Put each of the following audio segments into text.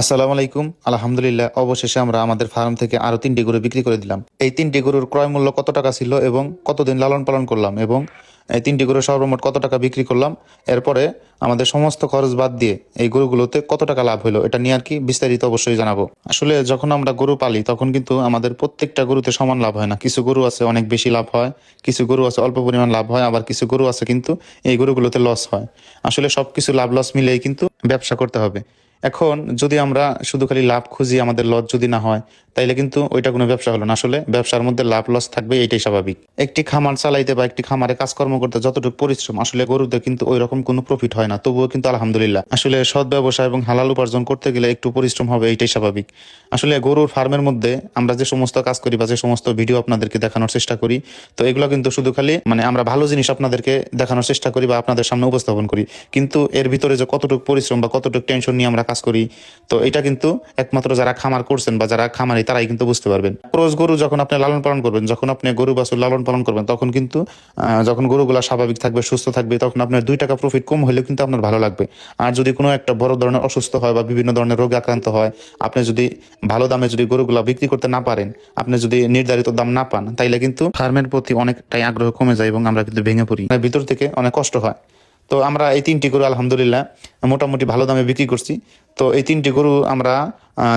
আসসালামু আলাইকুম। আলহামদুলিল্লাহ, অবশেষে আমরা আমাদের ফার্ম থেকে আরো 3টি গরু বিক্রি করে দিলাম। এই 3টি গরুর ক্রয় মূল্য কত টাকা ছিল এবং কতদিন লালন পালন করলাম এবং এই 3টি গরু সর্বমোট কত টাকা বিক্রি করলাম, এরপরে আমাদের সমস্ত খরচ বাদ দিয়ে এই গরুগুলোতে কত টাকা লাভ হলো, এটা নিয়ে আর কি বিস্তারিত অবশ্যই জানাবো। আসলে যখন আমরা গরু পালি তখন কিন্তু আমাদের প্রত্যেকটা গরুতে সমান লাভ হয় না। কিছু গরু আছে অনেক বেশি লাভ হয়, কিছু গরু আছে অল্প পরিমাণ লাভ হয়, আবার কিছু গরু আছে কিন্তু এই গরুগুলোতে লস হয়। আসলে সবকিছু লাভ লস মিলেই কিন্তু ব্যবসা করতে হবে। এখন যদি আমরা শুধু খালি লাভ খুঁজি, আমাদের লস যদি না হয়, তাইলে কিন্তু ওইটা কোনো ব্যবসা হলো না। আসলে ব্যবসার মধ্যে লাভ লস থাকবে, এটাই স্বাভাবিক। একটি খামার চালাইতে বা একটি খামারে কাজকর্ম করতে যতটুকু পরিশ্রম, আসলে গরুতে কিন্তু ওই রকম কোনো প্রফিট হয় না, তবুও কিন্তু আলহামদুলিল্লাহ। আসলে সৎ ব্যবসা এবং হালাল উপার্জন করতে গেলে একটু পরিশ্রম হবে, এটাই স্বাভাবিক। আসলে গরুর ফার্মের মধ্যে আমরা যে সমস্ত কাজ করি বা যে সমস্ত ভিডিও আপনাদেরকে দেখানোর চেষ্টা করি, তো এগুলো কিন্তু শুধু খালি আমরা ভালো জিনিস আপনাদেরকে দেখানোর চেষ্টা করি বা আপনাদের সামনে উপস্থাপন করি, কিন্তু এর ভিতরে যে কতটুকু পরিশ্রম বা কতটুকু টেনশন নিয়ে আমরা কাজ করি, তো এটা কিন্তু একমাত্র যারা খামার করছেন বা যারা খামারি তারাই কিন্তু বুঝতে পারবেন। ক্রস গরু যখন আপনি লালন পালন করবেন, যখন আপনি গরু বাছুর লালন পালন করবেন, তখন কিন্তু যখন গরুগুলা স্বাভাবিক থাকবে, সুস্থ থাকবে, তখন আপনার 2 টাকা প্রফিট কম হলেও কিন্তু আপনার ভালো লাগবে। আর যদি কোনো একটা বড় ধরনের অসুস্থ হয় বা বিভিন্ন ধরনের রোগে আক্রান্ত হয়, আপনি যদি ভালো দামে যদি গরুগুলা বিক্রি করতে না পারেন, আপনি যদি নির্ধারিত দাম না পান, তাইলে কিন্তু ফার্মের প্রতি অনেকটাই আগ্রহ কমে যায় এবং আমরা কিন্তু ভেঙে পড়ি, ভিতর থেকে অনেক কষ্ট হয়। তো আমরা এই 3টি গরু আলহামদুলিল্লাহ মোটামুটি ভালো দামে বিক্রি করছি। তো এই 3টি গরু আমরা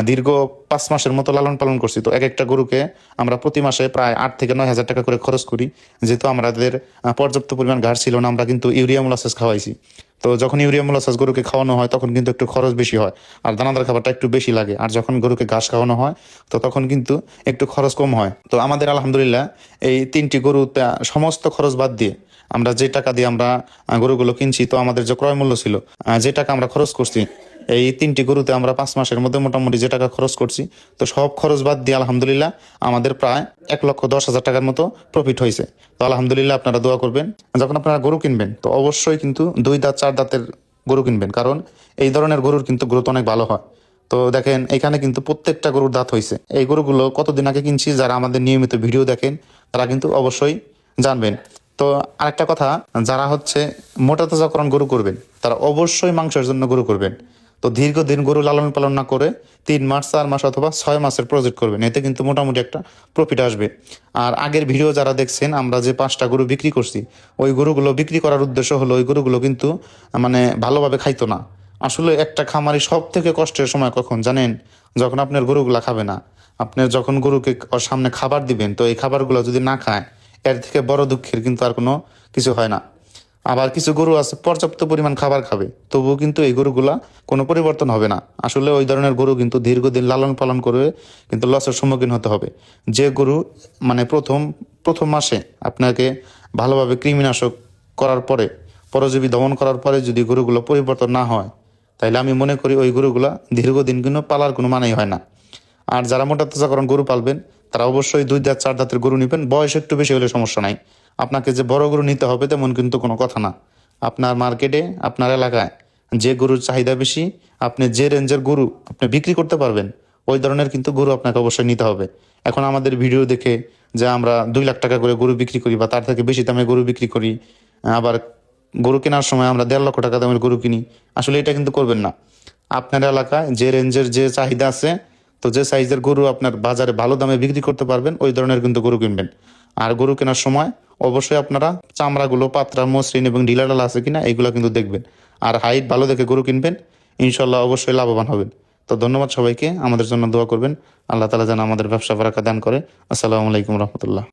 দীর্ঘ 5 মাসের মতো লালন পালন করছি। তো এক একটা গরুকে আমরা প্রতি মাসে প্রায় 8 থেকে 9 হাজার টাকা করে খরচ করি। যেহেতু আমাদের পর্যাপ্ত পরিমাণ ঘাস ছিল না, আমরা কিন্তু ইউরিয়া মোলাসেস খাওয়াইছি। তো যখন ইউরিয়া মোলাসেস গরুকে খাওয়ানো হয় তখন কিন্তু একটু খরচ বেশি হয়, আর দানাদার খাবারটা একটু বেশি লাগে। আর যখন গরুকে ঘাস খাওয়ানো হয় তো তখন কিন্তু একটু খরচ কম হয়। তো আমাদের আলহামদুলিল্লাহ এই 3টি গরুতে সমস্ত খরচ বাদ দিয়ে আমরা যে টাকা দিয়ে আমরা গরুগুলো কিনছি, তো আমাদের যে ক্রয় মূল্য ছিল, যে টাকা আমরা খরচ করছি এই 3টি গরুতে, আমরা 5 মাসের মধ্যে মোটামুটি যে টাকা খরচ করছি, তো সব খরচ বাদ দিয়ে আলহামদুলিল্লাহ আমাদের প্রায় 1,10,000 টাকার মতো প্রফিট হয়েছে। তো আলহামদুলিল্লাহ, আপনারা দোয়া করবেন। যখন আপনারা গরু কিনবেন তো অবশ্যই কিন্তু 2 দাঁত 4 দাঁতের গরু কিনবেন, কারণ এই ধরনের গরুর কিন্তু গ্রোথ অনেক ভালো হয়। তো দেখেন এখানে কিন্তু প্রত্যেকটা গরুর দাঁত হয়েছে। এই গরুগুলো কতদিন আগে কিনছি, যারা আমাদের নিয়মিত ভিডিও দেখেন তারা কিন্তু অবশ্যই জানবেন। তো আরেকটা কথা, যারা মোটা তাজাকরণ গরু করবেন তারা অবশ্যই মাংসের জন্য গরু করবেন। তো দীর্ঘদিন গরু লালন পালন না করে 3 মাস 4 মাস অথবা 6 মাসের প্রজেক্ট করবেন, এতে কিন্তু মোটামুটি একটা প্রফিট আসবে। আর আগের ভিডিও যারা দেখছেন, আমরা যে 5টা গরু বিক্রি করছি, ওই গরুগুলো বিক্রি করার উদ্দেশ্য হলো ওই গরুগুলো কিন্তু ভালোভাবে খাইতো না। আসলে একটা খামারি সব থেকে কষ্টের সময় কখন জানেন? যখন আপনার গরুগুলা খাবে না। আপনার যখন গরুকে ওর সামনে খাবার দিবেন, তো এই খাবারগুলো যদি না খায়, এর থেকে বড় দুঃখের কিন্তু আর কোনো কিছু হয় না। আবার কিছু গরু আছে পর্যাপ্ত পরিমাণ খাবার খাবে, তবুও কিন্তু এই গরুগুলা কোনো পরিবর্তন হবে না। আসলে ওই ধরনের গরু কিন্তু দীর্ঘদিন লালন পালন করে কিন্তু লসের সম্মুখীন হতে হবে। যে গরু প্রথম প্রথম মাসে আপনাকে ভালোভাবে কৃমিনাশক করার পরে, পরজীবী দমন করার পরে যদি গরুগুলো পরিবর্তন না হয়, তাইলে আমি মনে করি ওই গরুগুলা দীর্ঘদিন কিন্তু পালার কোনো মানেই হয় না। আর যারা মোটা তাজাকরণ গরু পালবেন তারা অবশ্যই 2 দাঁত 4 দাঁতের গরু নেবেন। বয়স একটু বেশি হলে সমস্যা নাই, আপনাকে যে বড় গরু নিতে হবে তেমন কিন্তু কোনো কথা না। আপনার মার্কেটে, আপনার এলাকায় যে গরুর চাহিদা বেশি, আপনি যে রেঞ্জের গরু আপনি বিক্রি করতে পারবেন, ওই ধরনের কিন্তু গরু আপনাকে অবশ্যই নিতে হবে। এখন আমাদের ভিডিও দেখে যে আমরা 2 লাখ টাকা করে গরু বিক্রি করি বা তার থেকে বেশি দামে গরু বিক্রি করি, আবার গরু কেনার সময় আমরা 1.5 লক্ষ টাকা দামের গরু কিনি, আসলে এটা কিন্তু করবেন না। আপনার এলাকায় যে রেঞ্জের যে চাহিদা আছে, তো যে সাইজের গরু আপনার বাজারে ভালো দামে বিক্রি করতে পারবেন, ওই ধরনের কিন্তু গরু কিনবেন। আর গরু কেনার সময় অবশ্যই আপনারা চামড়াগুলো পাতলা, মসৃণ এবং ঢিলাঢালা আছে কিনা এগুলো কিন্তু দেখবেন। আর হাইট ভালো দেখে গরু কিনবেন, ইনশাল্লাহ অবশ্যই লাভবান হবেন। তো ধন্যবাদ সবাইকে, আমাদের জন্য দোয়া করবেন। আল্লাহ তালা যেন আমাদের ব্যবসা বারাকা দান করে। আসসালামু আলাইকুম রহমতুল্লাহ।